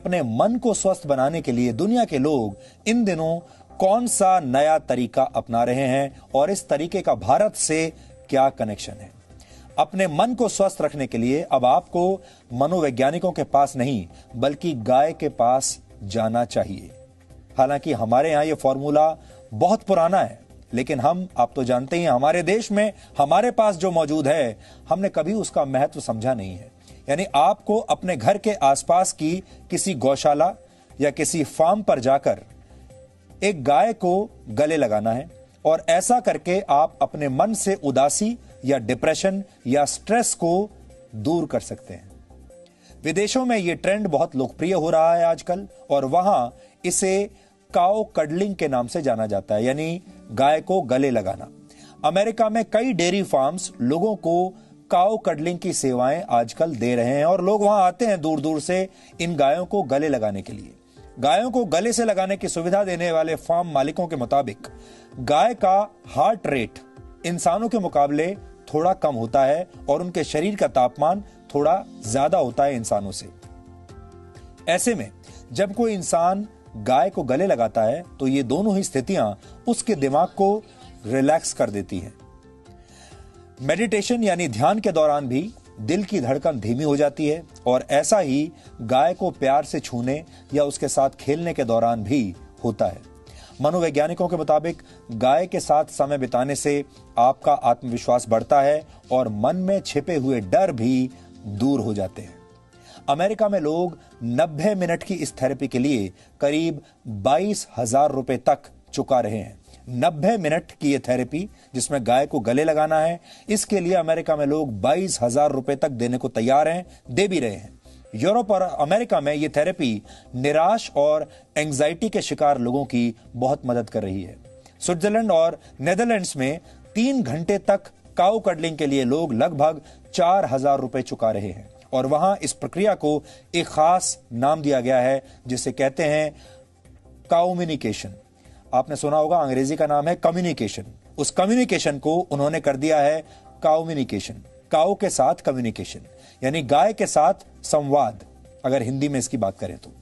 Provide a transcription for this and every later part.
अपने मन को स्वस्थ बनाने के लिए दुनिया के लोग इन दिनों कौन सा नया तरीका अपना रहे हैं और इस तरीके का भारत से क्या कनेक्शन है। अपने मन को स्वस्थ रखने के लिए अब आपको मनोवैज्ञानिकों के पास नहीं बल्कि गाय के पास जाना चाहिए। हालांकि हमारे यहां यह फॉर्मूला बहुत पुराना है, लेकिन आप तो जानते ही हैं, हमारे देश में हमारे पास जो मौजूद है हमने कभी उसका महत्व समझा नहीं है। यानी आपको अपने घर के आसपास की किसी गौशाला या किसी फार्म पर जाकर एक गाय को गले लगाना है और ऐसा करके आप अपने मन से उदासी या डिप्रेशन या स्ट्रेस को दूर कर सकते हैं। विदेशों में यह ट्रेंड बहुत लोकप्रिय हो रहा है आजकल और वहां इसे काउ कडलिंग के नाम से जाना जाता है, यानी गाय को गले लगाना। अमेरिका में कई डेयरी फार्म्स लोगों को काउ कडलिंग की सेवाएं आजकल दे रहे हैं और लोग वहां आते हैं दूर दूर से इन गायों को गले लगाने के लिए। गायों को गले से लगाने की सुविधा देने वाले फार्म मालिकों के मुताबिक गाय का हार्ट रेट इंसानों के मुकाबले थोड़ा कम होता है और उनके शरीर का तापमान थोड़ा ज्यादा होता है इंसानों से। ऐसे में जब कोई इंसान गाय को गले लगाता है तो ये दोनों ही स्थितियां उसके दिमाग को रिलैक्स कर देती हैं। मेडिटेशन यानी ध्यान के दौरान भी दिल की धड़कन धीमी हो जाती है और ऐसा ही गाय को प्यार से छूने या उसके साथ खेलने के दौरान भी होता है। मनोवैज्ञानिकों के मुताबिक गाय के साथ समय बिताने से आपका आत्मविश्वास बढ़ता है और मन में छिपे हुए डर भी दूर हो जाते हैं। अमेरिका में लोग 90 मिनट की इस थेरेपी के लिए करीब 22,000 रुपए तक चुका रहे हैं। 90 मिनट की यह थेरेपी जिसमें गाय को गले लगाना है, इसके लिए अमेरिका में लोग 22,000 रुपए तक देने को तैयार हैं, दे भी रहे हैं। यूरोप और अमेरिका में यह थेरेपी निराश और एंजाइटी के शिकार लोगों की बहुत मदद कर रही है। स्विट्जरलैंड और नेदरलैंड्स में 3 घंटे तक काउ कडलिंग के लिए लोग लगभग 4,000 रुपए चुका रहे हैं और वहां इस प्रक्रिया को एक खास नाम दिया गया है जिसे कहते हैं काउम्युनिकेशन। आपने सुना होगा अंग्रेजी का नाम है कम्युनिकेशन। उस कम्युनिकेशन को उन्होंने कर दिया है काउम्युनिकेशन। काउ के साथ कम्युनिकेशन यानी गाय के साथ संवाद, अगर हिंदी में इसकी बात करें तो।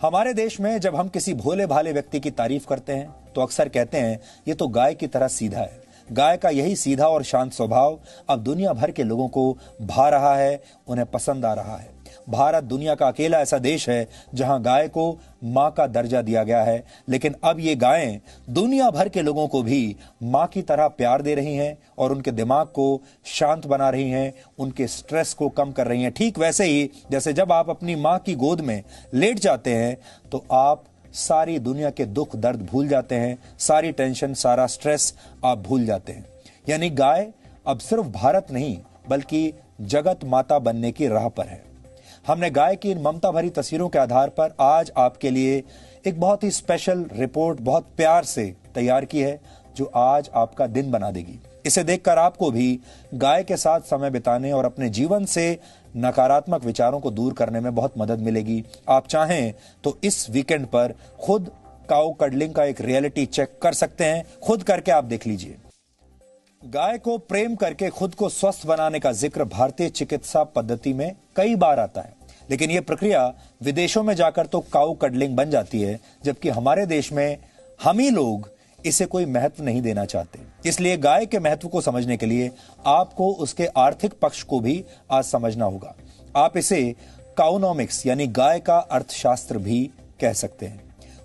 हमारे देश में जब हम किसी भोले भाले व्यक्ति की तारीफ करते हैं तो अक्सर कहते हैं ये तो गाय की तरह सीधा है। गाय का यही सीधा और शांत स्वभाव अब दुनिया भर के लोगों को भा रहा है, उन्हें पसंद आ रहा है। भारत दुनिया का अकेला ऐसा देश है जहां गाय को मां का दर्जा दिया गया है, लेकिन अब ये गायें दुनिया भर के लोगों को भी मां की तरह प्यार दे रही हैं और उनके दिमाग को शांत बना रही हैं, उनके स्ट्रेस को कम कर रही हैं। ठीक वैसे ही जैसे जब आप अपनी मां की गोद में लेट जाते हैं तो आप सारी दुनिया के दुख दर्द भूल जाते हैं, सारी टेंशन, सारा स्ट्रेस आप भूल जाते हैं। यानी गाय अब सिर्फ भारत नहीं बल्कि जगत माता बनने की राह पर है। हमने गाय की इन ममता भरी तस्वीरों के आधार पर आज आपके लिए एक बहुत ही स्पेशल रिपोर्ट बहुत प्यार से तैयार की है जो आज आपका दिन बना देगी। इसे देखकर आपको भी गाय के साथ समय बिताने और अपने जीवन से नकारात्मक विचारों को दूर करने में बहुत मदद मिलेगी। आप चाहें तो इस वीकेंड पर खुद काउ कडलिंग का एक रियलिटी चेक कर सकते हैं, खुद करके आप देख लीजिए। गाय को प्रेम करके खुद को स्वस्थ बनाने का जिक्र भारतीय चिकित्सा पद्धति में कई बार आता है, लेकिन यह प्रक्रिया विदेशों में जाकर तो काउ कडलिंग बन जाती है, जबकि हमारे देश में हम ही लोग इसे कोई महत्व नहीं देना चाहते। इसलिए गाय के महत्व को समझने के लिए आपको उसके आर्थिक पक्ष को भी आज समझना होगा। आप इसे काउनॉमिक्स यानी गाय का अर्थशास्त्र भी कह सकते हैं।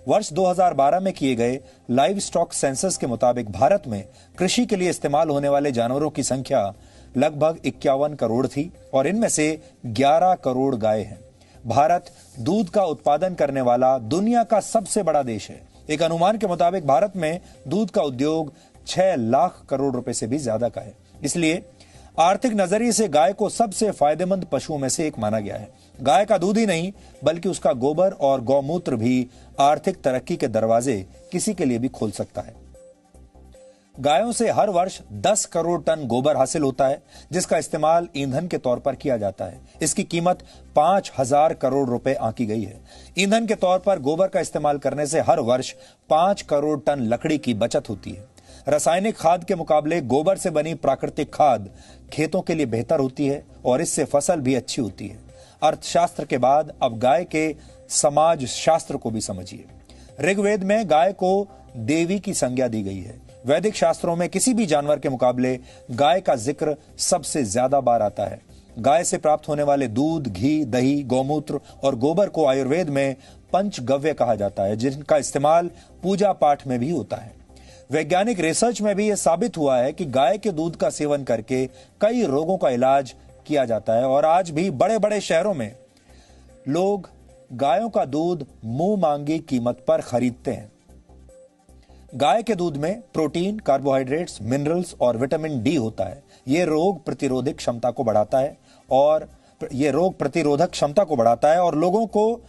वर्ष 2012 में किए गए लाइव स्टॉक सेंसस के मुताबिक भारत में कृषि के लिए इस्तेमाल होने वाले जानवरों की संख्या लगभग 51 करोड़ थी और इनमें से 11 करोड़ गाय हैं। भारत दूध का उत्पादन करने वाला दुनिया का सबसे बड़ा देश है। एक अनुमान के मुताबिक भारत में दूध का उद्योग 6 लाख करोड़ रुपए से भी ज्यादा का है। इसलिए आर्थिक नजरिए से गाय को सबसे फायदेमंद पशुओं में से एक माना गया है। गाय का दूध ही नहीं बल्कि उसका गोबर और गौमूत्र भी आर्थिक तरक्की के दरवाजे किसी के लिए भी खोल सकता है। गायों से हर वर्ष 10 करोड़ टन गोबर हासिल होता है जिसका इस्तेमाल ईंधन के तौर पर किया जाता है। इसकी कीमत 5,000 करोड़ रुपए आंकी गई है। ईंधन के तौर पर गोबर का इस्तेमाल करने से हर वर्ष 5 करोड़ टन लकड़ी की बचत होती है। रासायनिक खाद के मुकाबले गोबर से बनी प्राकृतिक खाद खेतों के लिए बेहतर होती है और इससे फसल भी अच्छी होती है। अर्थशास्त्र के बाद अब गाय के समाज शास्त्र को भी समझिए। ऋग्वेद में गाय को देवी की संज्ञा दी गई है। वैदिक शास्त्रों में किसी भी जानवर के मुकाबले गाय का जिक्र सबसे ज्यादा बार आता है। गाय से प्राप्त होने वाले दूध, घी, दही, गौमूत्र और गोबर को आयुर्वेद में पंचगव्य कहा जाता है, जिनका इस्तेमाल पूजा पाठ में भी होता है। वैज्ञानिक रिसर्च में भी यह साबित हुआ है कि गाय के दूध का सेवन करके कई रोगों का इलाज किया जाता है और आज भी बड़े बड़े शहरों में लोग गायों का दूध मुंह मांगी कीमत पर खरीदते हैं। गाय के दूध में प्रोटीन, कार्बोहाइड्रेट्स, मिनरल्स और विटामिन डी होता है। यह रोग प्रतिरोधक क्षमता को बढ़ाता है और लोगों को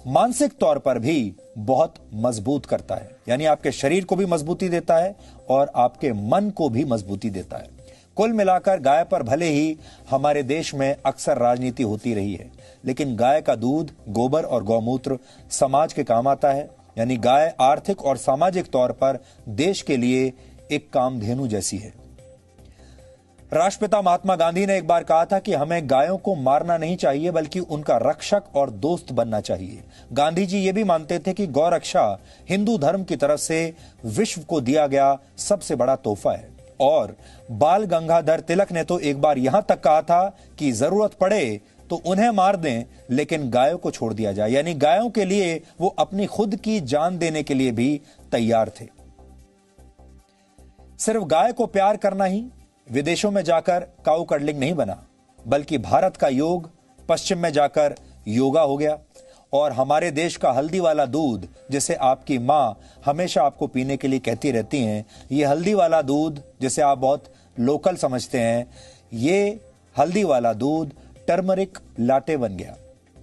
मानसिक तौर पर भी बहुत मजबूत करता है। यानी आपके शरीर को भी मजबूती देता है और आपके मन को भी मजबूती देता है। कुल मिलाकर गाय पर भले ही हमारे देश में अक्सर राजनीति होती रही है, लेकिन गाय का दूध, गोबर और गौमूत्र समाज के काम आता है। यानी गाय आर्थिक और सामाजिक तौर पर देश के लिए एक कामधेनु जैसी है। राष्ट्रपिता महात्मा गांधी ने एक बार कहा था कि हमें गायों को मारना नहीं चाहिए, बल्कि उनका रक्षक और दोस्त बनना चाहिए। गांधी जी ये भी मानते थे कि गौ रक्षा हिंदू धर्म की तरफ से विश्व को दिया गया सबसे बड़ा तोहफा है। और बाल गंगाधर तिलक ने तो एक बार यहां तक कहा था कि जरूरत पड़े तो उन्हें मार दें, लेकिन गायों को छोड़ दिया जाए। यानी गायों के लिए वो अपनी खुद की जान देने के लिए भी तैयार थे। सिर्फ गाय को प्यार करना ही विदेशों में जाकर काऊ कडलिंग नहीं बना, बल्कि भारत का योग पश्चिम में जाकर योगा हो गया। और हमारे देश का हल्दी वाला दूध, जिसे आपकी मां हमेशा आपको पीने के लिए कहती रहती हैं, ये हल्दी वाला दूध जिसे आप बहुत लोकल समझते हैं, ये हल्दी वाला दूध टर्मरिक लाटे बन गया।